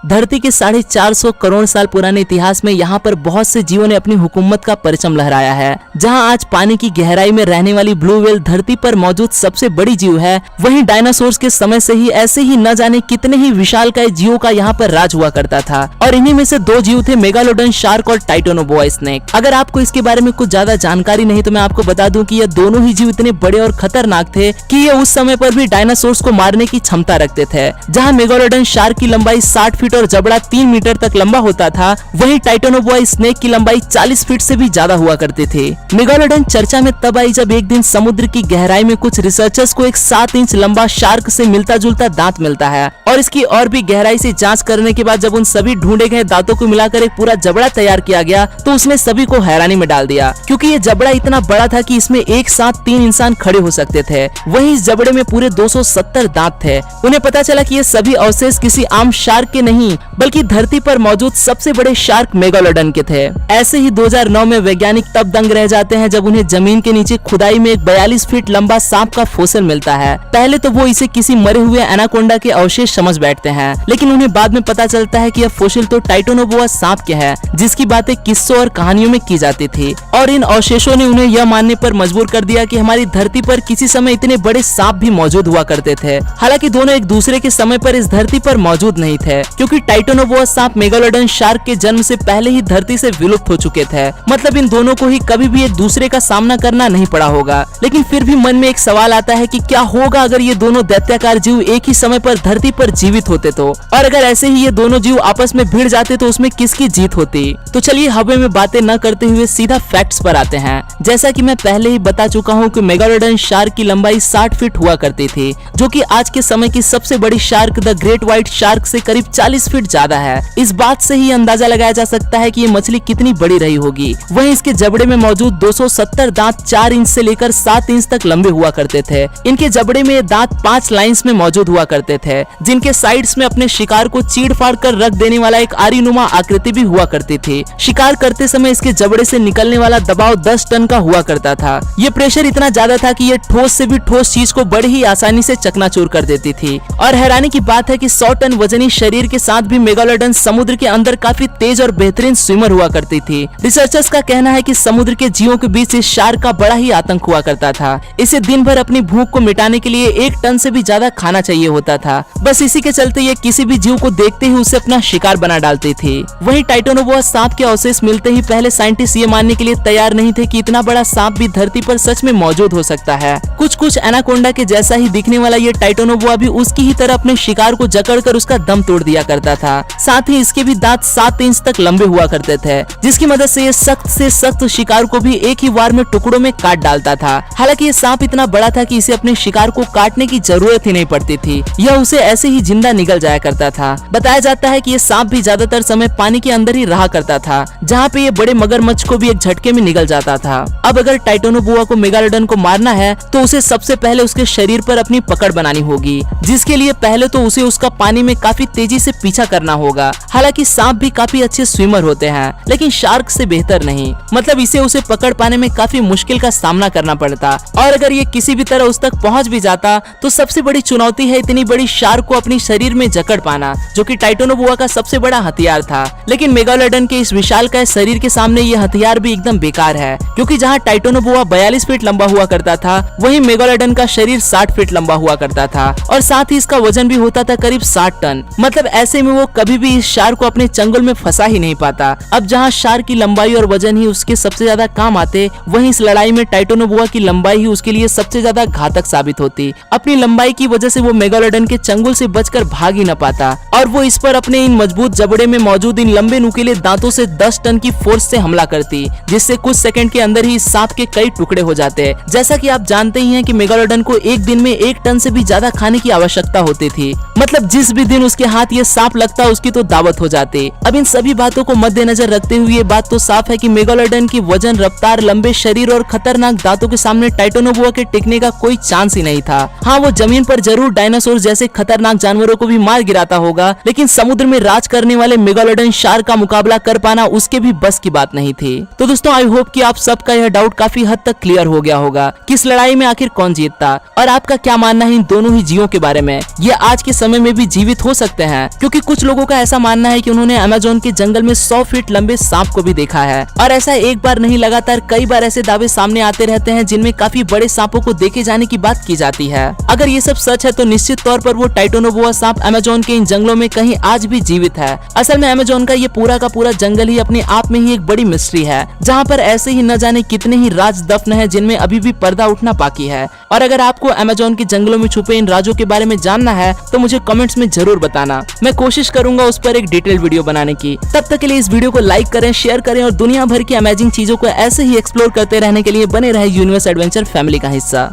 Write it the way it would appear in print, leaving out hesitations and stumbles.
धरती के 450 करोड़ साल पुराने इतिहास में यहाँ पर बहुत से जीवों ने अपनी हुकूमत का परचम लहराया है। जहाँ आज पानी की गहराई में रहने वाली ब्लू व्हेल धरती पर मौजूद सबसे बड़ी जीव है, वहीं डायनासोर्स के समय से ही ऐसे ही न जाने कितने ही विशालकाय जीवों का यहाँ पर राज हुआ करता था और इन्हीं में से दो जीव थे मेगालोडन शार्क और टाइटोनोबोआ स्नेक। अगर आपको इसके बारे में कुछ ज्यादा जानकारी नहीं तो मैं आपको बता दूं कि ये दोनों ही जीव इतने बड़े और खतरनाक थे कि ये उस समय पर भी डायनासोर्स को मारने की क्षमता रखते थे। जहाँ मेगालोडन शार्क की लंबाई 60 फीट और जबड़ा 3 मीटर तक लंबा होता था, वहीं टाइटोनोबोआ स्नेक की लंबाई 40 फीट से भी ज्यादा हुआ करती थी। मेगालोडन चर्चा में तब आई जब एक दिन समुद्र की गहराई में कुछ रिसर्चर्स को एक 7 इंच लंबा शार्क से मिलता जुलता दांत मिलता है और इसकी और भी गहराई से जांच करने के बाद जब उन सभी ढूंढे गए दांतों को मिलाकर एक पूरा जबड़ा तैयार किया गया तो उसने सभी को हैरानी में डाल दिया, क्योंकि ये जबड़ा इतना बड़ा था कि इसमें एक साथ 3 इंसान खड़े हो सकते थे। वहीं इस जबड़े में पूरे 270 दांत थे। उन्हें पता चला कि ये सभी अवशेष किसी आम शार्क के नहीं बल्कि धरती पर मौजूद सबसे बड़े शार्क मेगालोडन के थे। ऐसे ही 2009 में वैज्ञानिक तब दंग रह जाते हैं जब उन्हें जमीन के नीचे खुदाई में एक 42 फीट लंबा सांप का फोसिल मिलता है। पहले तो वो इसे किसी मरे हुए एनाकोंडा के अवशेष समझ बैठते हैं, लेकिन उन्हें बाद में पता चलता है कि यह फोसिल तो टाइटोनोबोआ सांप के है, जिसकी बातें किस्सों और कहानियों में की जाती थी। और इन अवशेषों ने उन्हें यह मानने पर मजबूर कर दिया कि हमारी धरती पर किसी समय इतने बड़े सांप भी मौजूद हुआ करते थे। हालांकि दोनों एक दूसरे के समय पर इस धरती पर मौजूद नहीं थे, क्योंकि टाइटोनोबोआ सांप मेगालोडन शार्क के जन्म से पहले ही धरती से विलुप्त हो चुके थे। मतलब इन दोनों को ही कभी भी एक दूसरे का सामना करना नहीं पड़ा होगा। लेकिन फिर भी मन में एक सवाल आता है कि क्या होगा अगर ये दोनों दैत्याकार जीव एक ही समय पर धरती पर जीवित होते तो, और अगर ऐसे ही ये दोनों जीव आपस में भिड़ जाते तो उसमें किसकी जीत होती। तो चलिए हवा में बातें न करते हुए सीधा फैक्ट्स पर आते हैं। जैसा कि मैं पहले ही बता चुका हूँ कि मेगालोडन शार्क की लंबाई 60 फीट हुआ करती थी, जो कि आज के समय की सबसे बड़ी shark the great white shark से करीब 40 फीट ज्यादा है। इस बात से ही अंदाजा लगाया जा सकता है कि ये मछली कितनी बड़ी रही होगी। वहीं इसके जबड़े में मौजूद 270 दांत 4 इंच से लेकर 7 इंच तक लंबे हुआ करते थे। इनके जबड़े में दांत 5 लाइंस में मौजूद हुआ करते थे, जिनके साइड्स में अपने शिकार को चीड़ फाड़ कर रख देने वाला एक आरीनुमा आकृति भी हुआ करती थी। शिकार करते समय इसके जबड़े से निकलने वाला दबाव 10 टन का हुआ करता था। ये प्रेशर इतना ज्यादा था कि ये ठोस से भी ठोस चीज को बड़ी ही आसानी से चकनाचूर कर देती थी। और हैरानी की बात है कि 100 टन वजनी शरीर के साथ भी मेगालोडन समुद्र के अंदर काफी तेज और बेहतरीन स्विमर हुआ करती थी। रिसर्चर्स का कहना है कि समुद्र के जीवों के बीच इस शार्क का बड़ा ही आतंक हुआ करता था। इसे दिन भर अपनी भूख को मिटाने के लिए 1 टन से भी ज्यादा खाना चाहिए होता था। बस इसी के चलते ये किसी भी जीव को देखते ही उसे अपना शिकार बना डालती थी। वहीं टाइटोनोबोआ सांप के अवशेष मिलते ही पहले साइंटिस्ट ये मानने के लिए तैयार नहीं थे कि इतना बड़ा सांप भी धरती पर सच में मौजूद हो सकता है। कुछ एनाकोंडा के जैसा ही दिखने वाला ये टाइटोनोबोआ भी उसकी ही तरह अपने शिकार को जकड़कर उसका दम तोड़ दिया करता था। साथ ही इसके भी दांत 7 इंच तक लंबे हुआ करते थे, जिसकी मदद से ये सख्त से सख्त शिकार को भी एक ही वार में टुकड़ों में काट डालता था। हालांकि ये सांप इतना बड़ा था कि इसे अपने शिकार को काटने की जरूरत ही नहीं पड़ती थी, यह उसे ऐसे ही जिंदा निगल जाया करता था। बताया जाता है कि ये सांप भी ज्यादातर समय पानी के अंदर ही रहा करता था, जहाँ पे ये बड़े मगरमच्छ को भी एक झटके में निगल जाता था। अब अगर टाइटोनोबोआ को मेगालोडन को मारना है तो उसे सबसे पहले उसके शरीर पर अपनी पकड़ बनानी होगी, जिसके लिए पहले तो उसे उसका पानी में काफी तेजी से पीछा करना होगा। हालांकि सांप भी काफी अच्छे स्विमर होते हैं, लेकिन शार्क से बेहतर नहीं। मतलब इसे उसे पकड़ पाने में काफी मुश्किल का सामना करना पड़ता, और अगर ये किसी भी तरह उस तक पहुंच भी जाता तो सबसे बड़ी चुनौती है इतनी बड़ी शार्क को अपनी शरीर में जकड़ पाना, जो कि टाइटोनोबोआ का सबसे बड़ा हथियार था। लेकिन मेगालोडन के इस विशालकाय शरीर के सामने ये हथियार भी एकदम बेकार है, क्योंकि जहाँ टाइटोनोबोआ 42 फीट लंबा हुआ करता था, वहीं मेगालोडन का शरीर 60 फीट लंबा हुआ करता था, और साथ ही इसका वजन भी होता था करीब 60 टन। मतलब ऐसे में वो कभी भी इस शार्क को अपने चंगुल में फंसा ही नहीं पाता। अब जहाँ शार्क की लंबाई और वजन ही उसके सबसे ज्यादा काम आते, वहीं इस लड़ाई में टाइटोनोबोआ की लंबाई ही उसके लिए सबसे ज्यादा घातक साबित होती। अपनी लंबाई की वजह से वो मेगालोडन के चंगुल से बचकर भाग ही न पाता, और वो इस पर अपने इन मजबूत जबड़े में मौजूद इन लंबे नुकीले दांतों से 10 टन की फोर्स से हमला करती, जिससे कुछ सेकंड के अंदर ही सांप के कई टुकड़े हो जाते। जैसा कि आप जानते ही हैं कि मेगालोडन को एक दिन में 1 टन से भी ज्यादा खाने की आवश्यकता होती थी। मतलब जिस भी दिन उसके हाथ ये सांप लगता उसकी तो दावत हो जाती। अब इन सभी बातों को मद्देनजर रखते हुए ये बात तो साफ है कि मेगालोडन की वजन, रफ्तार, लंबे शरीर और खतरनाक दांतों के सामने टाइटोनोबोआ के टिकने का कोई चांस ही नहीं था। हाँ, वो जमीन पर जरूर डायनासोर जैसे खतरनाक जानवरों को भी मार गिराता होगा, लेकिन समुद्र में राज करने वाले मेगालोडन शार्क का मुकाबला कर पाना उसके भी बस की बात नहीं थी। तो दोस्तों, आई होप कि आप सबका यह डाउट काफी हद तक क्लियर हो गया होगा कि इस लड़ाई में आखिर कौन जीतता, और आपका क्या मानना है इन दोनों ही जीवों के बारे में। ये आज के समय में भी जीवित हो सकते हैं, क्योंकि जबकि कुछ लोगों का ऐसा मानना है कि उन्होंने अमेज़न के जंगल में 100 फीट लंबे सांप को भी देखा है। और ऐसा एक बार नहीं, लगातार कई बार ऐसे दावे सामने आते रहते हैं जिनमें काफी बड़े सांपों को देखे जाने की बात की जाती है। अगर ये सब सच है तो निश्चित तौर पर वो टाइटोनोबोआ सांप अमेज़न के इन जंगलों में कहीं आज भी जीवित है। असल में अमेज़न का ये पूरा का पूरा जंगल ही अपने आप में ही एक बड़ी मिस्ट्री है, जहाँ पर ऐसे ही न जाने कितने ही राज दफन है जिनमें अभी भी पर्दा उठना बाकी है। और अगर आपको अमेज़न के जंगलों में छुपे इन राजों के बारे में जानना है तो मुझे कमेंट्स में जरूर बताना। मैं कोशिश करूंगा उस पर एक डिटेल वीडियो बनाने की। तब तक के लिए इस वीडियो को लाइक करें, शेयर करें और दुनिया भर की अमेजिंग चीजों को ऐसे ही एक्सप्लोर करते रहने के लिए बने रहे यूनिवर्स एडवेंचर फैमिली का हिस्सा।